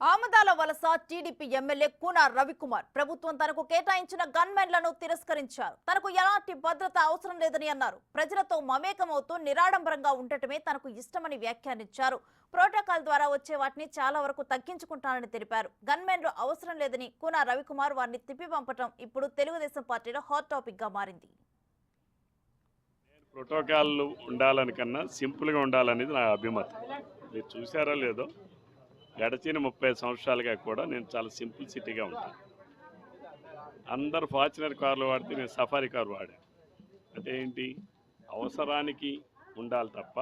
ఆమదాల వలస TDP MLA Koona Ravikumar ప్రభుత్వం తనకు కేటాయించిన గన్మెన్లను తిరస్కరించారు. తనకు ఎలాంటి భద్రత అవసరం లేదని అన్నారు. ప్రజలతో మమేకమవుతూ నిరాడంబరంగా ఉండటమే తనకు ఇష్టమని వ్యాఖ్యానించారు. ప్రోటోకాల్ ద్వారా వచ్చే వాటిని చాలా వరకు తగ్గించుకుంటానని తెలిపారు. గన్మెన్లు అవసరం లేదని కూన రవికుమార్ వారిని తిప్పి పంపటం ఇప్పుడు తెలుగుదేశం పార్టీలో హాట్ టాపిక్ గా మారింది. ప్రోటోకాల్ ఉండాలని కన్నా సింపుల్గా ఉండాలనేది నా అభిమతం. మీరు చూసారో లేదో, గడిచిన 30 సంవత్సరాలుగా కూడా నేను చాలా సింపుల్ సిటీగా ఉంటాను. అందరు ఫార్చునర్ కార్లు వాడితే నేను సఫారీ కారు వాడాను. అంటే ఏంటి, అవసరానికి ఉండాలి తప్ప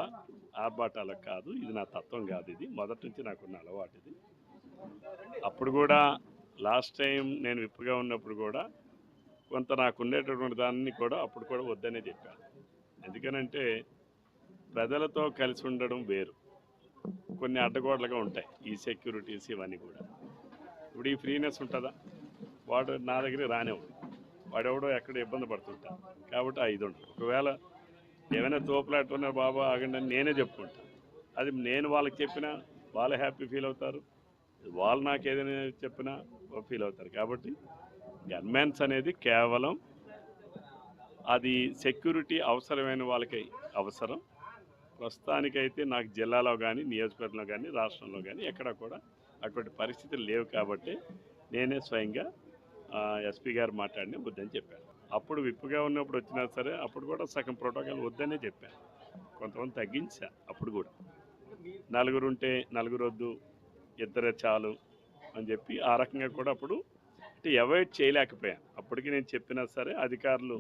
ఆర్భాటాలకు కాదు. ఇది నా తత్వం కాదు. ఇది మొదటి నుంచి నాకున్న అలవాటు. ఇది అప్పుడు కూడా లాస్ట్ టైం నేను విప్పుగా ఉన్నప్పుడు కూడా కొంత నాకు ఉండేటటువంటి దాన్ని కూడా అప్పుడు కూడా వద్దనే చెప్పాను. ఎందుకనంటే ప్రజలతో కలిసి ఉండడం వేరు, కొన్ని అడ్డగోడలుగా ఉంటాయి ఈ సెక్యూరిటీస్ ఇవన్నీ కూడా. ఇప్పుడు ఈ ఫ్రీనెస్ ఉంటుందా, వాడు నా దగ్గర రానివ్వడు, వాడెవడో ఎక్కడ ఇబ్బంది పడుతుంటాను. కాబట్టి ఆ ఇది ఉంటుంది. ఒకవేళ ఏమైనా తోపులాట్టున్నా బాబా ఆగండి అని నేనే చెప్పుకుంటాను. అది నేను వాళ్ళకి చెప్పినా వాళ్ళు హ్యాపీ ఫీల్ అవుతారు, వాళ్ళు నాకు ఏదైనా చెప్పినా ఫీల్ అవుతారు. కాబట్టి గన్మెన్స్ అనేది కేవలం అది సెక్యూరిటీ అవసరమైన వాళ్ళకి అవసరం. ప్రస్తుతానికైతే నాకు జిల్లాలో కానీ, నియోజకవర్గంలో కానీ, రాష్ట్రంలో కానీ ఎక్కడ కూడా అటువంటి పరిస్థితులు లేవు. కాబట్టి నేనే స్వయంగా ఎస్పీ గారు మాట్లాడిన వద్దని చెప్పాను. అప్పుడు విప్పుగా ఉన్నప్పుడు వచ్చినా సరే అప్పుడు కూడా సగం ప్రోటోకాల్ వద్దనే చెప్పాను. కొంతమంది తగ్గించా. అప్పుడు కూడా నలుగురు ఉంటే నలుగురు వద్దు, ఇద్దరే చాలు అని చెప్పి ఆ రకంగా కూడా అప్పుడు అంటే అవాయిడ్ చేయలేకపోయాను. అప్పటికి నేను చెప్పినా సరే అధికారులు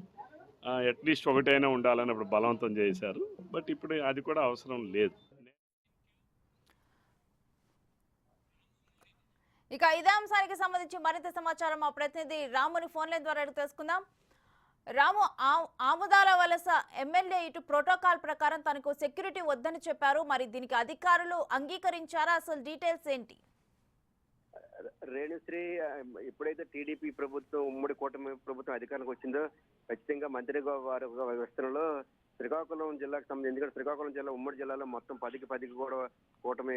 అట్లీస్ట్ ఒకటైనా ఉండాలని అప్పుడు బలవంతం చేశారు. బట్ ఇప్పుడు అది కూడా అవసరం లేదు. ఇక ఇదే అంశానికి సంబంధించి మరింత సమాచారం మా ప్రతినిధి రాముని ఫోన్ లైన్ ద్వారా తెలుసుకుందాం. రాము, ఆముదాల వలస ఎమ్మెల్యే ఇటు ప్రోటోకాల్ ప్రకారం తనకు సెక్యూరిటీ వద్దని చెప్పారు. మరి దీనికి అధికారులు అంగీకరించారా? అసలు డీటెయిల్స్ ఏంటి? రేణుశ్రీ, ఎప్పుడైతే టీడీపీ ప్రభుత్వం ఉమ్మడి కూటమి ప్రభుత్వం అధికారానికి వచ్చిందో ఖచ్చితంగా మంత్రి వారి విస్తరణలో శ్రీకాకుళం జిల్లాకు సంబంధించి, ఎందుకంటే శ్రీకాకుళం జిల్లా ఉమ్మడి జిల్లాలో మొత్తం 10కి కూడా కూటమి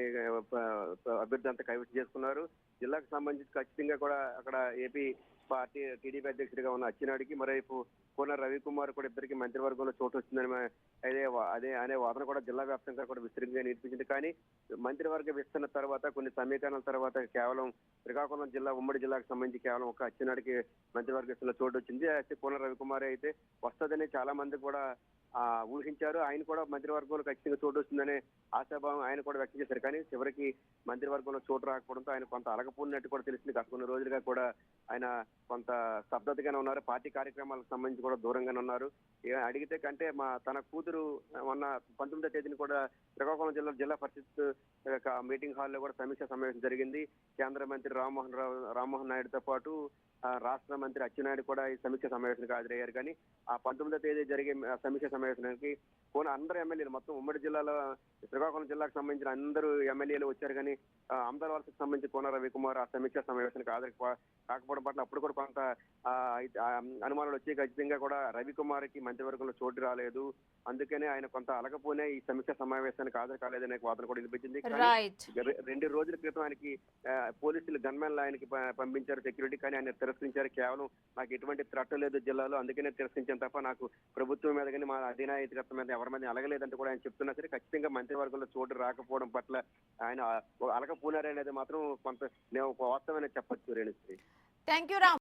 అభ్యర్థి అంతా కైవసం చేసుకున్నారు. జిల్లాకు సంబంధించి ఖచ్చితంగా కూడా అక్కడ ఏపీ పార్టీ టీడీపీ అధ్యక్షుడిగా ఉన్న అచ్చెన్నాయుడికి, మరోవైపు కూన రవికుమార్ కూడా ఇద్దరికి మంత్రివర్గంలో చోటు వచ్చిందని అదే అనే వాదన కూడా జిల్లా వ్యాప్తంగా కూడా విస్తృతంగా వినిపించింది. కానీ మంత్రివర్గ విస్తరణ తర్వాత కొన్ని సమీకరణల తర్వాత కేవలం శ్రీకాకుళం జిల్లా ఉమ్మడి జిల్లాకు సంబంధించి కేవలం ఒక అచ్చెన్నాయుడికి మంత్రివర్గ విస్తరణలో చోటు వచ్చింది. అయితే కూన రవికుమార్ అయితే వస్తుందని చాలా మంది కూడా ఊహించారు. ఆయన కూడా మంత్రివర్గంలో ఖచ్చితంగా చోటు వస్తుందనే ఆశాభావం ఆయన కూడా వ్యక్తం చేశారు. కానీ చివరికి మంత్రివర్గంలో చోటు రాకపోవడంతో ఆయన కొంత అలగపోయినట్టు కూడా తెలిసింది. గత కొన్ని రోజులుగా కూడా ఆయన కొంత స్తబ్దతగానే ఉన్నారు. పార్టీ కార్యక్రమాలకు సంబంధించి కూడా దూరంగానే ఉన్నారు. అడిగితే కంటే తన కూతురు మొన్న 19వ తేదీని కూడా శ్రీకాకుళం జిల్లా పరిషత్ మీటింగ్ హాల్లో కూడా సమీక్షా సమావేశం జరిగింది. కేంద్ర మంత్రి రామ్మోహన్ నాయుడుతో పాటు రాష్ట్ర మంత్రి అచ్చెన్నాయుడు కూడా ఈ సమీక్ష సమావేశానికి హాజరయ్యారు. కానీ ఆ 19వ తేదీ జరిగే సమీక్ష సమావేశానికి అందరు ఎమ్మెల్యేలు మొత్తం ఉమ్మడి జిల్లాలో శ్రీకాకుళం జిల్లాకు సంబంధించిన అందరూ ఎమ్మెల్యేలు వచ్చారు. కానీ ఆమదాల వలసకు సంబంధించి కూన రవికుమార్ ఆ సమీక్ష సమావేశానికి హాజరు కాకపోవడం పట్ల అప్పుడు కూడా కొంత అనుమానాలు వచ్చి ఖచ్చితంగా కూడా రవికుమార్కి మంత్రివర్గంలో చోటు రాలేదు, అందుకనే ఆయన కొంత అలకపోనే ఈ సమీక్ష సమావేశానికి హాజరు కాలేదనే వాదన కూడా వినిపించింది. 2 రోజుల క్రితం ఆయనకి పోలీసులు గన్మెన్లు ఆయనకి పంపించారు సెక్యూరిటీ. కానీ ఆయన తిరస్కరించారు. కేవలం నాకు ఎటువంటి థ్రెట్ లేదు జిల్లాలో, అందుకనే తిరస్కరించాను తప్ప నాకు ప్రభుత్వం మీద కానీ మా అధినాయకత్వం మీద ఎవరి మీద అలగలేదంటే కూడా ఆయన చెప్తున్నా సరే ఖచ్చితంగా మంత్రివర్గంలో చోటు రాకపోవడం పట్ల ఆయన అలకపోయినారనేది మాత్రం కొంత నేను వాస్తవమే చెప్పొచ్చు. Renusri, thank you Ram.